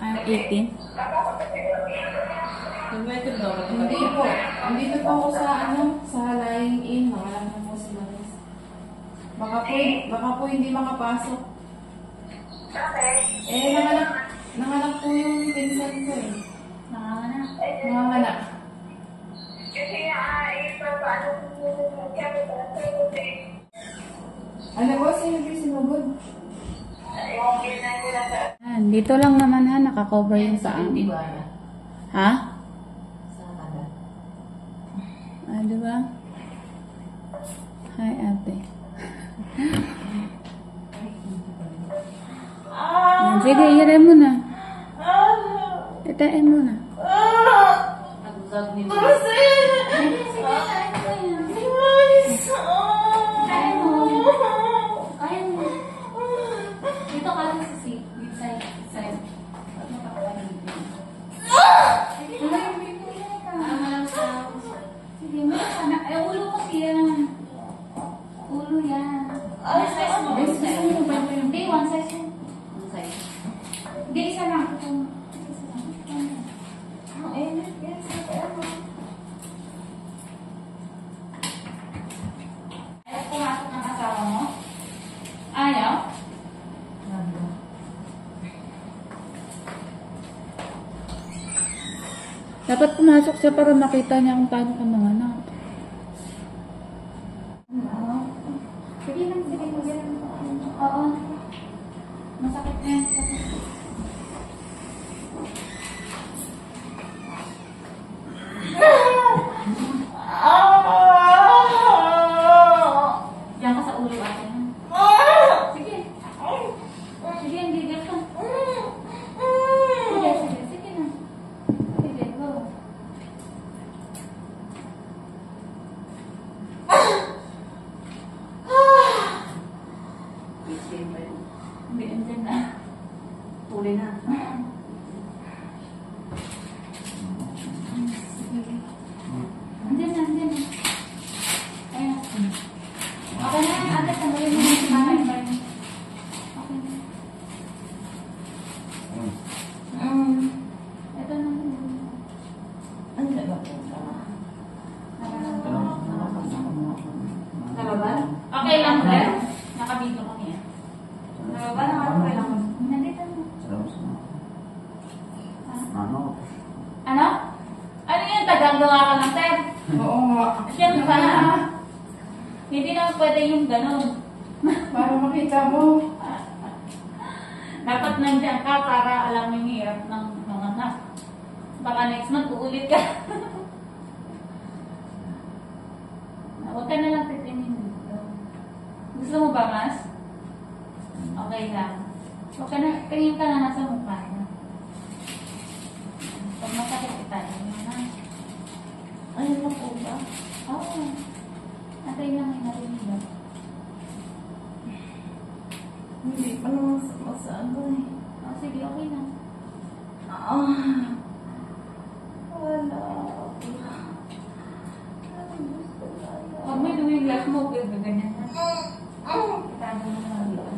Ah, 18? Hindi po. Andito po ako sa lying in. Nanganak na po si Maris. Baka po hindi makapasok. Nanganak po yung pinsan ko eh. Nanganak. Ano po, sinugod? Dito lang naman ha, nakakover yung sa amin. Ha? Ah, diba? Hi, ate. Sige, hirin mo na. Itain mo na. Dito ka lang sa seat. Side. Sige, may sana. Ulo kasi yan. Ulo yan. One size mo. Hindi, one size mo. Hindi, isa lang. Ayaw pumasok ng asawa mo? Ayaw? Dapat pumasok siya para makita niya kung paano ka mga anak. Sige lang. Oo. Masakit na yan. Diyan ka sa ulo ate. Sige. Sige, hindi dito. Sige na. Sige, go. Hindi, andyan na. Tuloy na. Andyan na. Ayan. Okay na, ate, tanggalin mo na si mama yung bar. Okay na. Ito na. Ano na ba? Nababal? Okay lang, sir. Nakabito kami yan. Nababal? Okay lang. Nandito mo. Ano? Ano yung tagagawa ka ng sir? Oo nga. Siyempre sana. Hindi naman pwede yung ganun. Para makita mo. Dapat nandiyan ka para alam yung hirap ng mga anak. Baka next month uulit ka. Huwag ka na lang titingin dito. Gusto mo ba, mas? Okay lang. Huwag ka na, tingin ka na nasa mukha niya. Pag masakit itayin mo na. Ano na po ba? Oo. Atay lang yung narinig ba? Hindi pa naman masago eh. Oh, sige, okay na. Wala. Huwag mo yung glass mo, ganyan na. Itago mo na dito.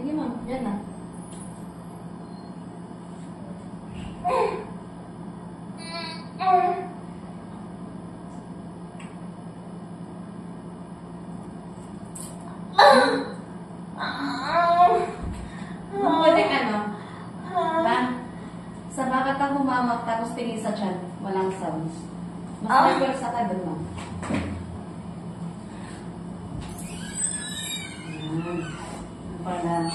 Sige ma'am, dyan na. Pwede ka no? Ba? Sa bakit ka humamak tapos tingin sa tiyan, walang sounds. Mas may sa ka doon, ma'am. Para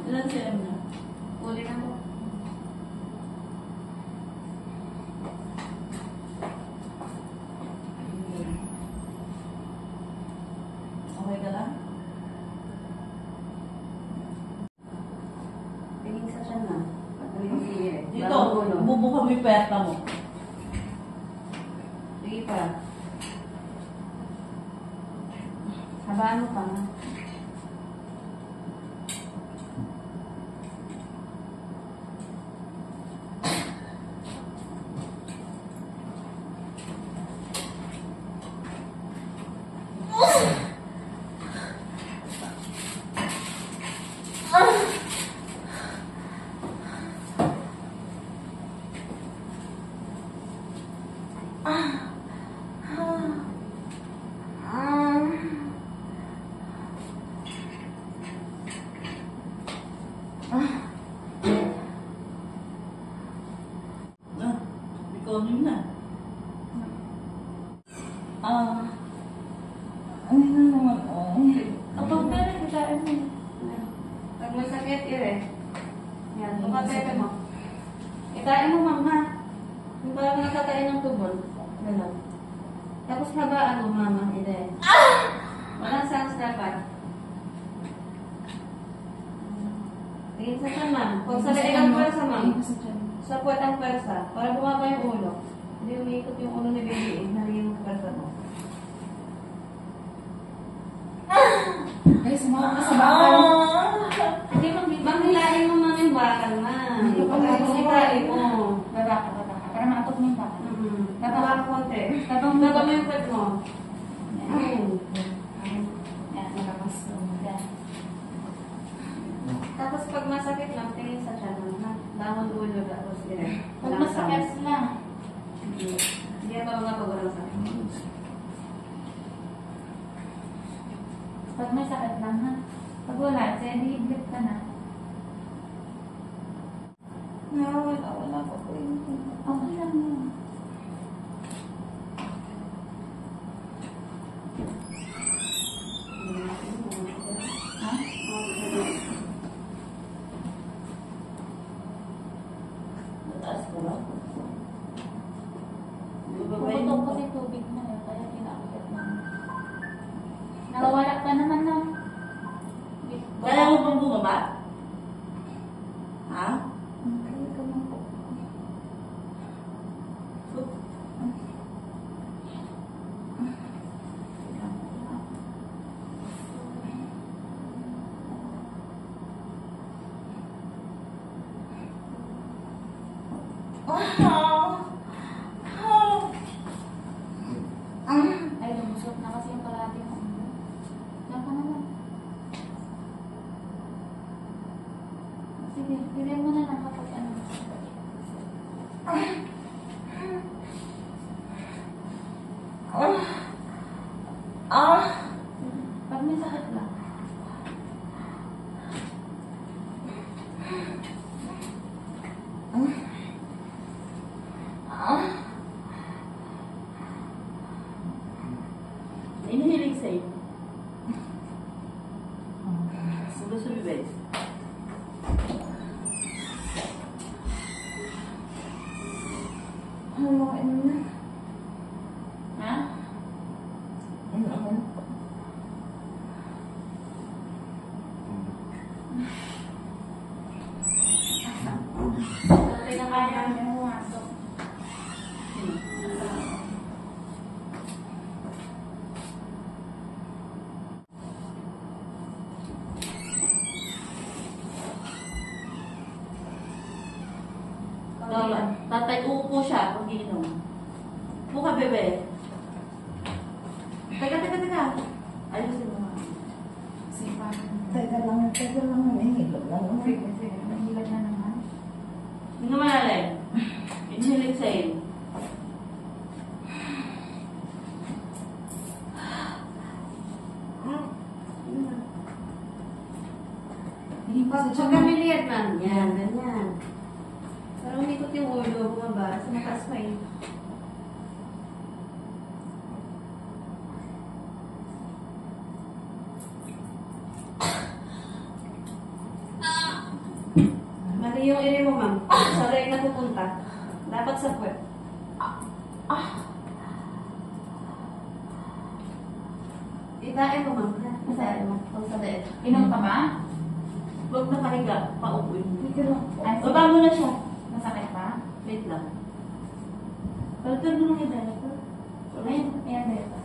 ilan sila na? Uli na po. Okay ka lang? Tingin sa tiyan na. Dito, bubuka mo yung pwerta mo. Sige pa. Habaan mo pa nga. dire. Yan, pagkatay mo. Itain mo, ma'am, ha? Yung parang nakatayin ng tubol. Ganun. Tapos habaan mo, mama, dire. Walang sounds dapat. Tingin sa tiyan, ma'am. Huwag sa leeg ang pwersa, ma'am. Sa puwet ang pwersa. Para bumaba yung ulo. Hindi umiikot yung ulo ni baby. Narinig yung pwersa mo. Guys, sumama ka sa bakal. Hindi mo, bang hilain mo, ma'am, yung bakal, ma'am. Hilain mo. Baba ka. Para maatot mo yung bakal. Baba ka konti. Tabang Baba mo yung puwet mo. Yan. Yan, nakapas. Yan. Tapos pag masakit lang, tingin sa tiyan, ha? Bangon ulo, tapos direct. Pag masakit lang. Hindi ka ba mga pag walang sakit? Pag may sakit lang, ha? Pag wala, di higlit ka na. Wala pa po yun. Okay lang yun. Ha? Mataas ko lang. Puputok kasi tubig na yun, kaya kinakit na. Nawawala ka naman ng... Kaya mo bang bumaba? Ha? Kaya ka lang po. Ay, lumusot na kasi yung kalahati mo. Diyan ka naman. Sige, bilhin mo na lang kapag ano. Pag may sakit lang. Inihilig sa'yo. Sulo-sulo, guys. Ha? Okay na kaya. Yung pumasok. Tatay, uupo siya pag iinom. Upo ka, bebe. Teka. Ayusin mo. Sipa. Teka lang, nahihilot lang. Sige. Nahilag na naman. Hindi ka malalim. Inihilig sa'yo. Pag kamiliat, ma'am. Yan, ganyan. Parang umikot yung ulo, bumaba. Sa mataas pa eh. Mali yung iri mo, ma'am. Sa leg na pupunta. Dapat sa puwet. Ibae mo, ma'am. Ibae mo. Pag sa leeg. Inom ka ba? Huwag nakahiga. Paupuin. Ay, Baba mo na siya. masakit pa? Wait lang. Pagkal mo ng hidala ko. Ay, ayan dito.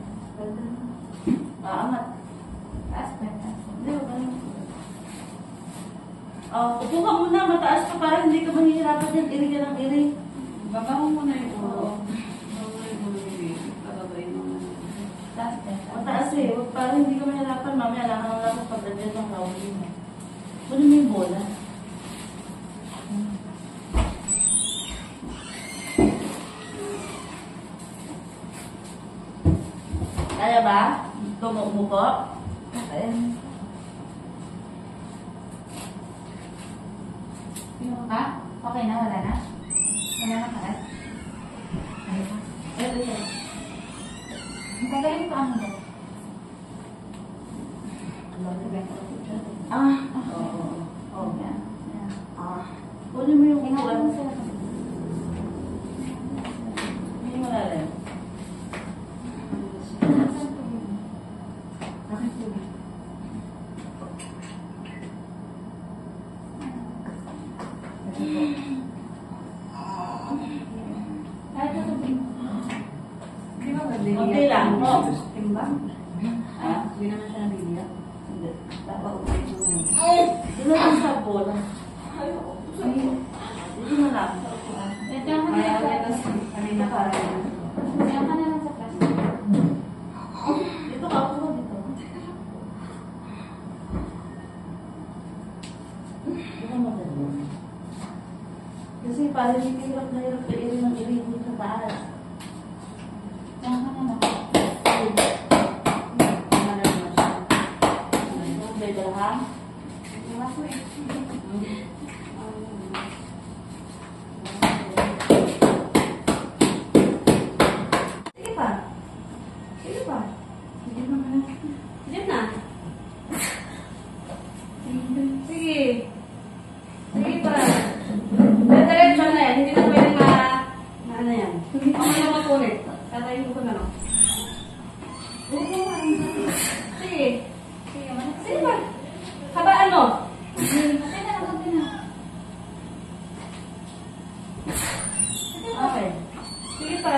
Angat. Taas pa. Hindi, huwag ka naman. Upo ka muna. Mataas ka para hindi ka mahihirapan yan. Iri ka ng iri. Baba mo muna yung ulo. Taas pa. Mataas eh. Huwag para hindi ka mahihirapan. Mamaya lang ang lakas pagdadyan ng rawin mo. Kunin mo yung bola. Kaya ba? Umupo? Ayan. Inom ka? Okay na, wala na? Wala na kaas? Ang kagaling pa ano ba? Oo. Oh, yan. Hindi mo lalim. Kahit ito, di ba ba? Konti lang. Oh. Timbang? Ah, Hindi naman siya nabibigyan. hindi. Dapat ulit mo yun. Dito lang sa bola. Dito na lang. Ito yung Kaya kanina ulit sa na kanina pa rin. Kaya ka na lang sa plastic. Dito ka ako dito. Dito mo dito. Kasi parang hindi hirap na hirap ka irin ng irin dito sa taas. Kaya ka na lang. Pwede lang. Diba ko eh. Sige pa. Sige pa. Sige na. Sige na. Sige. Sige pa. Diretso na yan. Hindi na pwede na ano yan. Ako na mapunit. Tatayin ko na lang. Sige. Sige pa. Habaan mo. Okay na. Okay. Sige pa.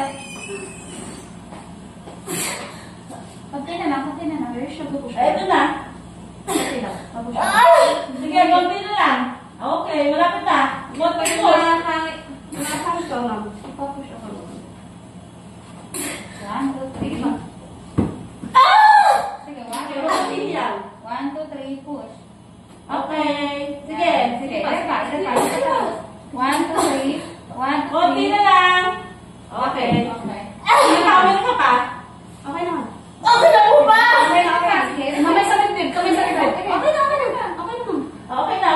Pagkay na lang. Very sure ko Ay, ito na. Pagkay lang. Sige, konti na lang. Okay, malapit na. Konti Pag mo. nakahang ka lang, ipapush ako lang. Yan. Sige pa. Sige, Konti yan. 1, 2, 3, push. Okay. Sige. Sige, pa. 1, 2, 3. 1, 2, 3. Konti na lang. Okay. Okay. Nakawin ka pa. Okay naman. Okay na po ba? Okay na. Kamay sa dibdib. Okay na. Okay na.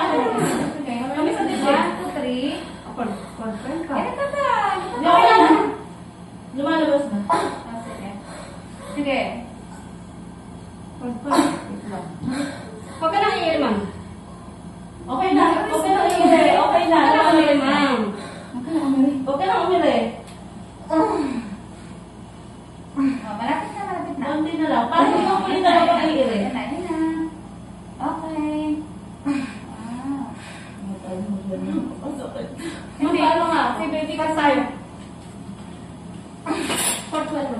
Sige. Kami sa dibdib. 1, 2, 3. Confirm ka. Ito pa. Okay na. Lumalabas na. Sige. Sige. Confirm. Huwag ka nang iirman. Okay na. Okay na umili. Okay na. Huwag ka nang iirman. Okay na umili. Malapit na. Konti na lang. Parang hindi mo ulit na mag-iiri. Ayun na. Okay. Wow. Magpaano nga? Si baby ka sa'yo.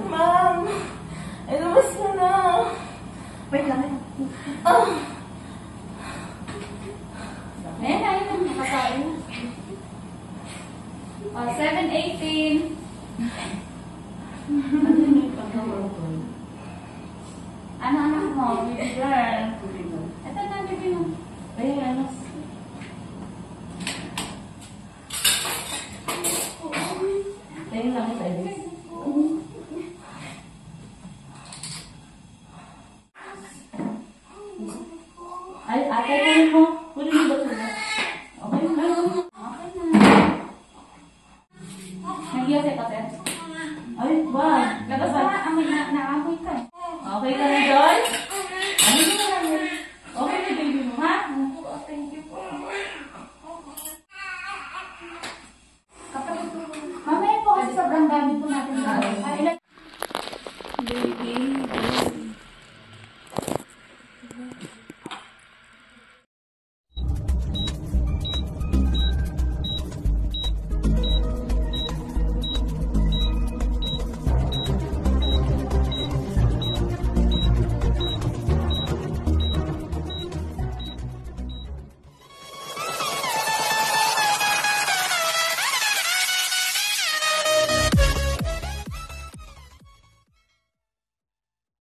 Ma'am, ilabas ka na. Wait lang. Ayan na. Nakakain na. 7:18. Ano anak mo? Baby girl. Ito na, baby mo. Ayun, ano? Ayun lang sa Elise. Ay, ate, kunin mo. Kunin mo